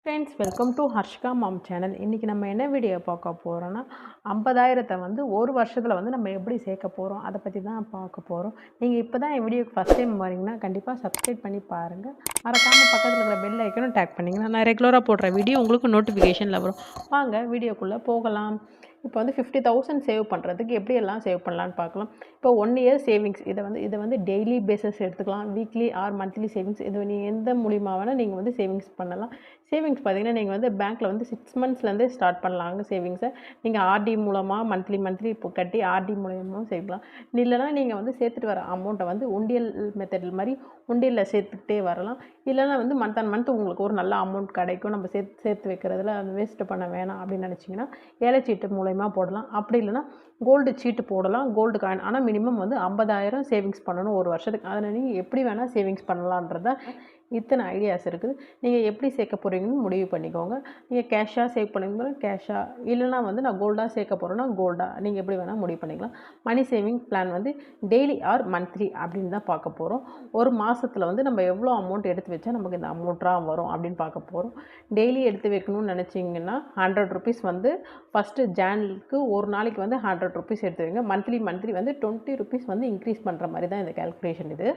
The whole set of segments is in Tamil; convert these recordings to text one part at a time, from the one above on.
Friends, welcome to Harshika mom channel. இன்றைக்கி நம்ம என்ன வீடியோ பார்க்க போகிறோன்னா, 50,000 வந்து ஒரு வருஷத்தில் வந்து நம்ம எப்படி சேர்க்க போகிறோம் அதை பற்றி தான் பார்க்க போகிறோம். நீங்கள் இப்போ தான் என் வீடியோக்கு ஃபஸ்ட் டைம் வரீங்கன்னா கண்டிப்பாக சப்ஸ்கிரைப் பண்ணி பாருங்கள். மறக்காமல் பக்கத்தில் இருக்கிற பெல் ஐக்கனும் டேக் பண்ணிங்கன்னா நான் ரெகுலராக போடுற வீடியோ உங்களுக்கு நோட்டிஃபிகேஷனில் வரும். வாங்க வீடியோக்குள்ளே போகலாம். இப்போ வந்து 50,000 சேவ் பண்ணுறதுக்கு எப்படியெல்லாம் சேவ் பண்ணலான்னு பார்க்கலாம். இப்போ 1 இயர் சேவிங்ஸ் இதை வந்து டெய்லி பேஸஸ் எடுத்துக்கலாம், வீக்லி ஆர் மந்த்லி சேவிங்ஸ். இது நீங்கள் எந்த மூலியமாக வேணால் நீங்கள் வந்து சேவிங்ஸ் பண்ணலாம். சேவிங்ஸ் பார்த்திங்கன்னா நீங்கள் வந்து பேங்க்கில் வந்து 6 மந்த்ஸ்லேருந்தே ஸ்டார்ட் பண்ணலாங்க. சேவிங்ஸை நீங்கள் ஆர்டி மூலமாக மந்த்லி இப்போ கட்டி ஆர்டி மூலயமாவும் சேர்க்கலாம். இல்லைனா நீங்கள் வந்து சேர்த்துட்டு வர அமௌண்ட்டை வந்து உண்டியல் மெத்தட் மாதிரி உண்டியலில் சேர்த்துக்கிட்டே வரலாம். இல்லைனா வந்து மந்த் அண்ட் மந்த் உங்களுக்கு ஒரு நல்ல அமௌண்ட் கிடைக்கும். நம்ம சேர்த்து வைக்கிறதுல அந்த வேஸ்ட்டு பண்ண வேணாம் அப்படின்னு நினச்சிங்கன்னா ஏலச்சீட்டு மூலயமா போடலாம். அப்படி இல்லைனா கோல்டு சீட்டு போடலாம், கோல்டு காயின். ஆனால் மினிமம் வந்து 50,000 சேவிங்ஸ் பண்ணணும் ஒரு வருஷத்துக்கு. அதில் நீங்கள் எப்படி வேணால் சேவிங்ஸ் பண்ணலான்றத இத்தனை ஐடியாஸ் இருக்குது. நீங்கள் எப்படி சேர்க்க போகிறீங்கன்னு முடிவு பண்ணிக்கோங்க. நீங்கள் கேஷாக சேவ் பண்ணுங்க, கேஷாக இல்லைனா வந்து நான் கோல்டாக சேர்க்க போகிறேன்னா கோல்டாக நீங்கள் எப்படி வேணால் முடிவு பண்ணிக்கலாம். மணி சேவிங் பிளான் வந்து டெய்லி ஆர் மந்த்லி அப்படின்னு தான் பார்க்க போகிறோம். ஒரு மாதத்தில் வந்து நம்ம எவ்வளோ அமௌண்ட் எடுத்து வச்சா நமக்கு இந்த அமௌண்ட்டாக வரும் அப்படின்னு பார்க்க போகிறோம். டெய்லி எடுத்து வைக்கணும்னு நினச்சிங்கன்னா 100 ருபீஸ் வந்து ஃபஸ்ட்டு ஜானுக்கு ஒரு நாளைக்கு வந்து 100 ருபீஸ் எடுத்து வைங்க. மந்த்லி வந்து 20 ருபீஸ் வந்து இன்க்ரீஸ் பண்ணுற மாதிரி தான் இந்த கேல்குலேஷன் இது.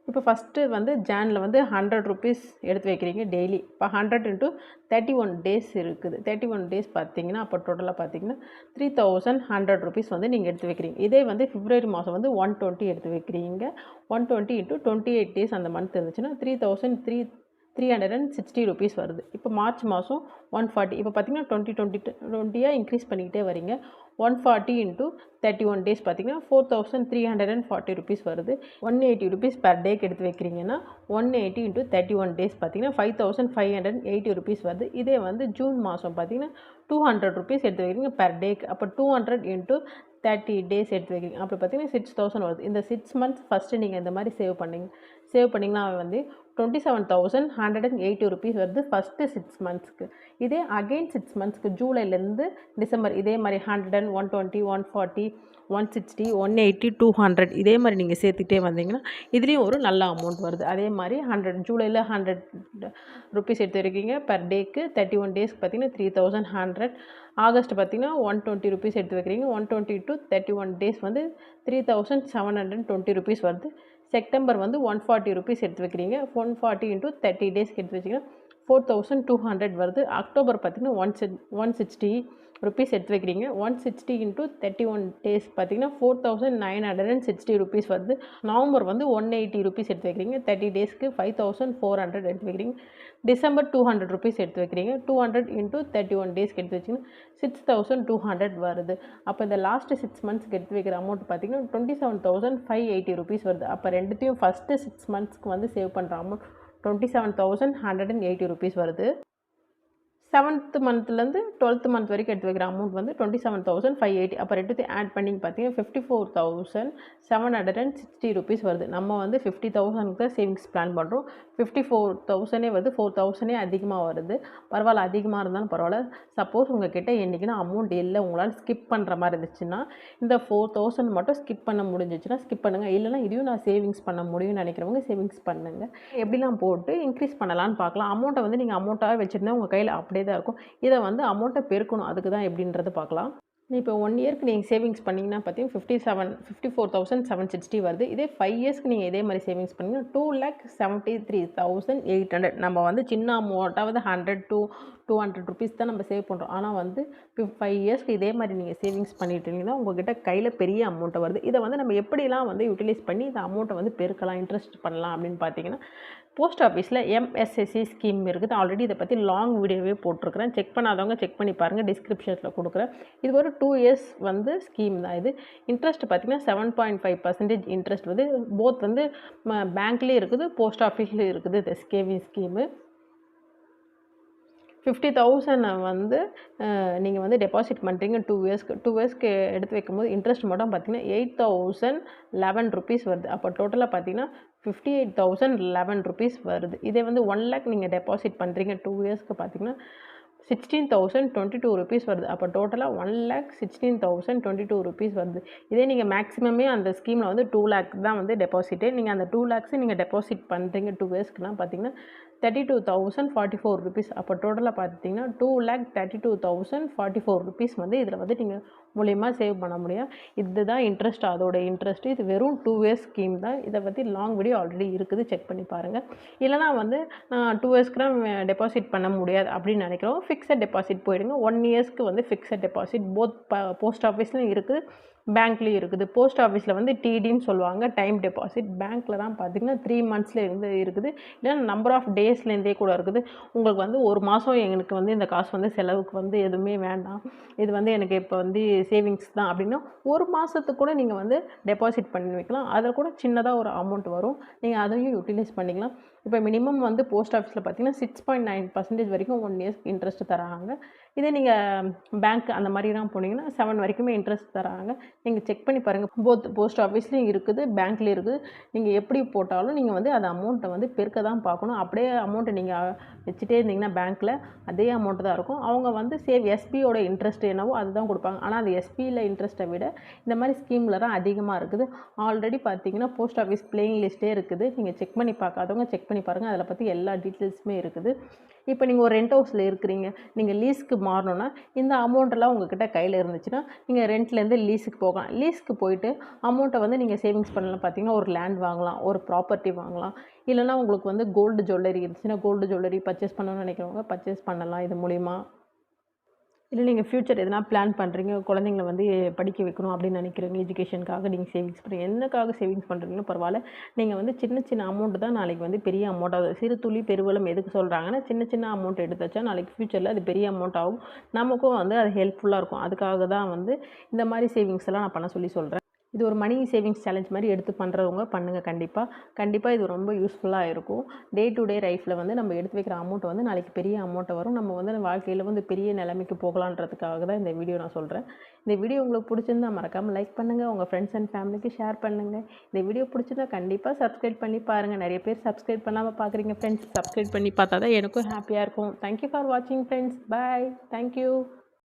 இப்போ ஃபஸ்ட்டு வந்து ஜானில் வந்து 100 ருபீஸ் எடுத்து வைக்கிறீங்க டெய்லி. இப்போ 100 × 31 டேஸ் இருக்குது. 31 டேஸ் பார்த்தீங்கன்னா அப்போ டோட்டலாக பார்த்தீங்கன்னா 3,100 ருபீஸ் வந்து நீங்கள் எடுத்து வைக்கிறீங்க. இதே வந்து பிப்ரவரி மாதம் வந்து 120 எடுத்து வைக்கிறீங்க. 120 × 28 டேஸ் அந்த மந்த் இருந்துச்சுன்னா 3,360 ருபீஸ் வருது. இப்போ மார்ச் மாதம் 140. இப்போ பார்த்தீங்கன்னா 20 இன்க்ரீஸ் பண்ணிக்கிட்டே வரீங்க. 140 × 31 டேஸ் பார்த்தீங்கன்னா 4,340 ருபீஸ் வருது. 180 ருபீஸ் பர் டேக்கு எடுத்து வைக்கிறீங்கன்னா 180 × 31 டேஸ் பார்த்தீங்கன்னா 5,580 ருபீஸ் வருது. இதே வந்து ஜூன் மாதம் பார்த்தீங்கன்னா 200 ருபீஸ் எடுத்து வைக்கிறீங்க பர் டேக்கு. அப்போ 200 × 30 டேஸ் எடுத்து வைக்கிறீங்க. அப்படி பார்த்தீங்கன்னா 6,000 வருது. இந்த 6 மந்த்ஸ் ஃபஸ்ட்டு நீங்கள் இந்த மாதிரி சேவ் பண்ணிங்கன்னா வந்து 27,180 ருபீஸ் வருது ஃபஸ்ட்டு 6 மந்த்ஸ்க்கு. இதே அகெயின் 6 மந்த்ஸ்க்கு ஜூலைலேருந்து டிசம்பர் இதே மாதிரி 100, 120, 140, 160, 180, 200 இதே மாதிரி நீங்கள் சேர்த்துட்டே வந்தீங்கன்னா இதுலேயும் ஒரு நல்ல அமௌண்ட் வருது. அதே மாதிரி 100 ஜூலையில் 100 ருபீஸ் எடுத்து இருக்கீங்க பர் டேக்கு. 31 டேஸ்க்கு பார்த்தீங்கன்னா 3,100. ஆகஸ்ட் பார்த்தீங்கன்னா 120 ருபீஸ் எடுத்து வைக்கிறீங்க. 120 × 31 டேஸ் வந்து 3,720 ருபீஸ் வருது. செப்டம்பர் வந்து 140 ருபீஸ் எடுத்து வைக்கிறீங்க. 140 × 30 டேஸ்க்கு எடுத்து வச்சிங்கன்னா 4,200 வருது. அக்டோபர் பார்த்தீங்கன்னா 160 ருபீஸ் எடுத்து வைக்கிறீங்க. 160 × 31 டேஸ் பார்த்தீங்கன்னா 4,960 ருபீஸ் வருது. நவம்பர் வந்து 180 ருபீஸ் எடுத்து வைக்கிறீங்க. 30 டேஸ்க்கு 5,400 எடுத்து வைக்கிறீங்க. டிசம்பர் 200 ருபீஸ் எடுத்து வைக்கிறீங்க. 200 × 31 டேஸ்க்கு எடுத்து வச்சிங்கன்னா 6,200 வருது. அப்போ இந்த லாஸ்ட் 6 மந்த்ஸ்க்கு எடுத்து வைக்கிற அமௌண்ட் பார்த்தீங்கன்னா 27,580 ருபீஸ் வருது. அப்போ ரெண்டுத்தையும் ஃபஸ்ட்டு 6 மந்த்ஸ்க்கு வந்து சேவ் பண்ணுற அமௌண்ட் 27,180 ருபீஸ் வருது. 7th மந்த்லேருந்து 12th மந்த் வரைக்கும் எடுத்து வைக்கிற அமௌண்ட் வந்து 27,580. அப்போ ரெண்டுத்தையும் ஆட் பண்ணி பார்த்தீங்கன்னா 54,760 ருபீஸ் வருது. நம்ம வந்து 50,000க்கு தான் சேவிங்ஸ் பிளான் பண்ணுறோம். 54,000 வந்து 4,000 அதிகமாக வருது. பரவாயில்ல, அதிகமாக இருந்தாலும் பரவாயில்ல. சப்போஸ் உங்கள் கிட்டே என்றைக்குன்னா அமௌண்ட் இல்லை, உங்களால் ஸ்கிப் பண்ணுற மாதிரி இருந்துச்சுன்னா இந்த 4,000 மட்டும் ஸ்கிப் பண்ண முடிஞ்சிச்சுன்னா ஸ்கிப் பண்ணுங்கள். இல்லைனா இதையும் நான் சேவிங்ஸ் பண்ண முடியும்னு நினைக்கிறவங்க சேவிங்ஸ் பண்ணுங்கள். எப்படிலாம் போட்டு இன்க்ரீஸ் பண்ணலான்னு பார்க்கலாம். அமௌண்ட்டை வந்து நீங்கள் அமௌண்ட்டாக வச்சுருந்தா உங்கள் கையில் அப்படியே தான் இருக்கும். இதை வந்து அமௌண்ட்டை பெருக்கணும். அதுக்கு தான் எப்படின்றது பார்க்கலாம். இப்போ 1 இயர்க்கு நீங்கள் சேவிங்ஸ் பண்ணிங்கன்னா பார்த்தீங்கன்னா 54,760 வருது. இதே 5 இயர்ஸ்க்கு நீங்கள் இதே மாதிரி சேவிங்ஸ் பண்ணிங்கன்னா 2,73,800. நம்ம வந்து சின்ன அமௌண்ட்டாவது 100 to 200 ருபீஸ் தான் நம்ம சேவ் பண்ணுறோம். ஆனால் வந்து 5 இயர்ஸ்க்கு இதே மாதிரி நீங்கள் சேவிங்ஸ் பண்ணிட்டீங்கன்னா உங்கள்கிட்ட கையில் பெரிய அமௌண்ட்டை வருது. இதை வந்து நம்ம எப்படிலாம் வந்து யூட்டிலைஸ் பண்ணி இந்த அமௌண்ட்டை வந்து பெருக்கலாம், இன்ட்ரெஸ்ட் பண்ணலாம் அப்படின்னு பார்த்தீங்கன்னா போஸ்ட் ஆஃபீஸில் எம்எஸ்எஸ்சி ஸ்கீம் இருக்குது. ஆல்ரெடி இதை பற்றி லாங் வீடியோவே போட்டிருக்கிறேன். செக் பண்ணாதவங்க செக் பண்ணி பாருங்கள், டிஸ்கிரிப்ஷனில் கொடுக்குறேன். இது ஒரு 2 இயர்ஸ் வந்து ஸ்கீம் தான் இது. இன்ட்ரெஸ்ட் பார்த்திங்கன்னா 7.5% இன்ட்ரெஸ்ட் வந்து போத் வந்து பேங்க்லேயும் இருக்குது, போஸ்ட் ஆஃபீஸ்லேயும் இருக்குது. இந்த ஸ்கீமு 50,000 வந்து நீங்கள் வந்து டெபாசிட் பண்ணுறீங்க 2 இயர்ஸ்க்கு எடுத்து வைக்கும்போது இன்ட்ரெஸ்ட் மட்டும் பார்த்தீங்கன்னா 8,011 ருபீஸ் வருது. அப்போ டோட்டலாக பார்த்தீங்கன்னா 58,011 ருபீஸ் வருது. இதே வந்து 1 லேக் நீங்கள் டெபாசிட் பண்ணுறீங்க 2 இயர்ஸ்க்கு பார்த்தீங்கன்னா 16,022 ருபீஸ் வருது. அப்போ டோட்டலாக 1,16,022 ருபீஸ் வருது. இதே நீங்கள் மேக்ஸிமமே அந்த ஸ்கீமில் வந்து 2 லேக் தான் வந்து டெபாசிட்டு. நீங்கள் அந்த 2 லேக்ஸை நீங்கள் டெபாசிட் பண்ணுறீங்க 2 இயர்ஸ்க்குலாம் பார்த்தீங்கன்னா ₹32,044. அப்போ டோட்டலாக பார்த்தீங்கன்னா ₹2,32,044 வந்து இதில் வந்து நீங்கள் மூலியமாக சேவ் பண்ண முடியும். இதுதான் இன்ட்ரெஸ்ட், அதோட இன்ட்ரெஸ்ட்டு. இது வெறும் 2 இயர்ஸ் ஸ்கீம் தான். இதை பற்றி லாங் வீடியோ ஆல்ரெடி இருக்குது, செக் பண்ணி பாருங்கள். இல்லைனா வந்து 2 இயர்ஸ்க்குலாம் டெபாசிட் பண்ண முடியாது அப்படின்னு நினைக்கிறோம், ஃபிக்ஸட் டெபாசிட் போயிடுங்க. 1 இயர்ஸ்க்கு வந்து ஃபிக்ஸட் டெபாசிட் போத் போஸ்ட் ஆஃபீஸ்லையும் இருக்குது, பேங்க்லேயும் இருக்குது. போஸ்ட் ஆஃபீஸில் வந்து டிடின்னு சொல்லுவாங்க, டைம் டெபாசிட். பேங்க்கில் தான் பார்த்திங்கன்னா 3 மந்த்ஸ்லேருந்து இருக்குது, இல்லைன்னா நம்பர் ஆஃப் டேஸ்லேருந்தே கூட இருக்குது. உங்களுக்கு வந்து ஒரு மாதம் எனக்கு வந்து இந்த காசு வந்து செலவுக்கு வந்து எதுவுமே வேண்டாம், இது வந்து எனக்கு இப்போ வந்து சேவிங்ஸ் தான் அப்படின்னா ஒரு மாதத்துக்கு கூட நீங்கள் வந்து டெபாசிட் பண்ணி வைக்கலாம். அதில் கூட சின்னதாக ஒரு அமௌண்ட் வரும், நீங்கள் அதையும் யூட்டிலைஸ் பண்ணிக்கலாம். இப்போ மினிமம் வந்து போஸ்ட் ஆஃபீஸில் பார்த்தீங்கன்னா 6.9% வரைக்கும் 1 இயர்ஸ்க்கு இன்ட்ரெஸ்ட் தராங்க. இதே நீங்கள் பேங்க் அந்த மாதிரிலாம் போனீங்கன்னா 7 வரைக்குமே இன்ட்ரெஸ்ட் தராங்க. நீங்கள் செக் பண்ணி பாருங்கள், போத் போஸ்ட் ஆஃபீஸ்லேயும் இருக்குது, பேங்க்லேயும் இருக்குது. நீங்கள் எப்படி போட்டாலும் நீங்கள் வந்து அந்த அமௌண்ட்டை வந்து பெருக்க தான் பார்க்கணும். அப்படியே அமௌண்ட்டை நீங்கள் வச்சுட்டே இருந்தீங்கன்னா பேங்க்கில் அதே அமௌண்ட்டு தான் இருக்கும். அவங்க வந்து எஸ்பியோட இன்ட்ரெஸ்ட் என்னவோ அதுதான் கொடுப்பாங்க. ஆனால் அந்த எஸ்பியில் இன்ட்ரெஸ்ட்டை விட இந்த மாதிரி ஸ்கீமில் தான் அதிகமாக இருக்குது. ஆல்ரெடி பார்த்தீங்கன்னா போஸ்ட் ஆஃபீஸ் பிளேயிங் லிஸ்ட்டே இருக்குது, நீங்கள் செக் பண்ணி பார்க்காதவங்க செக் பண்ணி பாருங்கள், அதில் பற்றி எல்லா டீட்டெயில்ஸுமே இருக்குது. இப்போ நீங்கள் ஒரு ரெண்ட் ஹவுஸில் இருக்கிறீங்க, நீங்கள் லீஸ்க்கு மாறணுன்னா இந்த அமௌண்ட்டெல்லாம் உங்கள்கிட்ட கையில் இருந்துச்சுன்னா நீங்கள் ரெண்ட்லேருந்து லீஸுக்கு போகலாம். லீஸுக்கு போயிட்டு அமௌண்ட்டை வந்து நீங்கள் சேவிங்ஸ் பண்ணலாம். பார்த்தீங்கன்னா ஒரு லேண்ட் வாங்கலாம், ஒரு ப்ராப்பர்ட்டி வாங்கலாம், இல்லைனா உங்களுக்கு வந்து கோல்டு ஜுவல்லரி இருந்துச்சுன்னா கோல்டு ஜுவல்லரி பர்ச்சேஸ் பண்ணணும்னு நினைக்கிறவங்க பர்ச்சேஸ் பண்ணலாம் இது மூலிமா. இல்லை நீங்கள் ஃப்யூச்சர் எதனா பிளான் பண்ணுறீங்க, குழந்தைங்கள வந்து படிக்க வைக்கணும் அப்படின்னு நினைக்கிறீங்க, எஜுகேஷனுக்காக நீங்கள் சேவிங்ஸ் பண்ணுறீங்க, என்னக்காக சேவிங்ஸ் பண்ணுறீங்களோ பரவாயில்ல. நீங்கள் வந்து சின்ன சின்ன அமௌண்ட்டு தான் நாளைக்கு வந்து பெரிய அமௌண்ட் ஆகுது. சிறு துளி பெருவெள்ளம் எதுக்கு சொல்கிறாங்கன்னா, சின்ன சின்ன அமௌண்ட் எடுத்து வச்சா நாளைக்கு ஃப்யூச்சரில் அது பெரிய அமௌண்ட் ஆகும், நமக்கும் வந்து அது ஹெல்ப்ஃபுல்லாக இருக்கும். அதுக்காக தான் வந்து இந்த மாதிரி சேவிங்ஸ் எல்லாம் நான் பண்ண சொல்லி சொல்கிறேன். இது ஒரு மணி சேவிங்ஸ் சேலஞ்ச் மாதிரி எடுத்து பண்ணுறவங்க பண்ணுங்கள். கண்டிப்பாக இது ரொம்ப யூஸ்ஃபுல்லாக இருக்கும். டே டு டே லைஃப்பில் வந்து நம்ம எடுத்து வைக்கிற அமௌண்ட் வந்து நாளைக்கு பெரிய அமௌண்ட்டை வரும். நம்ம வந்து வாழ்க்கையில் வந்து பெரிய நிலைமைக்கு போகலான்றதுக்காக தான் இந்த வீடியோ நான் சொல்கிறேன். இந்த வீடியோ உங்களுக்கு பிடிச்சிருந்தா மறக்காமல் லைக் பண்ணுங்கள், உங்கள் ஃப்ரெண்ட்ஸ் அண்ட் ஃபேமிலிக்கு ஷேர் பண்ணுங்கள். இந்த வீடியோ பிடிச்சிருந்தா கண்டிப்பாக சப்ஸ்கிரைப் பண்ணி பாருங்கள். நிறைய பேர் சப்ஸ்கிரைப் பண்ணாமல் பார்க்குறீங்க ஃப்ரெண்ட்ஸ், சப்ஸ்கிரைப் பண்ணி பார்த்தா தான் எனக்கும் ஹாப்பியாக இருக்கும். தேங்க்யூ ஃபார் வாட்சிங் ஃப்ரெண்ட்ஸ், பாய், தேங்க்யூ.